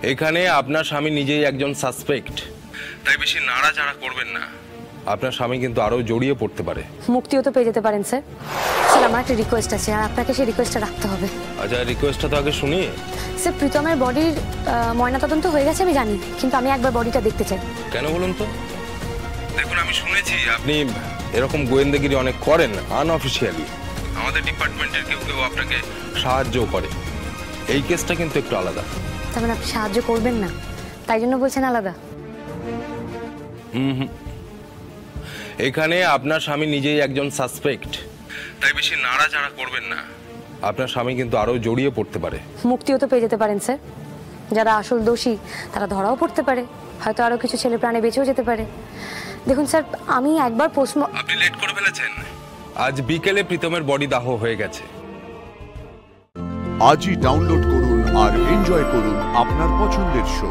এখানে আপনার স্বামী নিজেই একজন সাসপেক্ট, তাই বেশি নাড়াচাড়া করবেন না। আপনার স্বামী কিন্তু আরো জড়িয়ে পড়তে পারে। মুক্তিও তো পেয়ে যেতে পারেন স্যার। স্যার আমার একটা রিকোয়েস্ট আছে, আর আপনাকে সেই রিকোয়েস্টটা রাখতে হবে। আচ্ছা, রিকোয়েস্টটা তো আগে শুনি। স্যার প্রীতমের বডির ময়নাতদন্ত হয়ে গেছে আমি জানি, কিন্তু আমি একবার বডিটা দেখতে চাই। কেন বলুন তো? দেখুন, আমি শুনেছি আপনি এরকম গোয়েন্দাগিরি অনেক করেন আনঅফিসিয়ালি। আমাদের ডিপার্টমেন্টের কেউ কেউ আপনাকে সাহায্য করে। এই কেসটা কিন্তু একটু আলাদা। তার মানে আপনি সাহায্য করবেন না, তাই জন্য বলছেন আলাদা? এখানে আপনার স্বামী নিজেই একজন সাসপেক্ট, তাই বেশি নাড়াচাড়া করবেন না। আপনার স্বামী কিন্তু আরো জড়িয়ে পড়তে পারে। মুক্তিও তো পেয়ে যেতে পারেন স্যার। যারা আসল দোষী তারা ধরাও পড়তে পারে, হয়তো আরো কিছু ছেলে প্রাণে বেঁচেও যেতে পারে। দেখুন স্যার, আমি একবার আপনি লেট করে ফেলেছেন। আজ বিকেলে প্রীতমের বডি দাহ হয়ে গেছে। আজই ডাউনলোড করুন আর এনজয় করুন আপনার পছন্দের শো।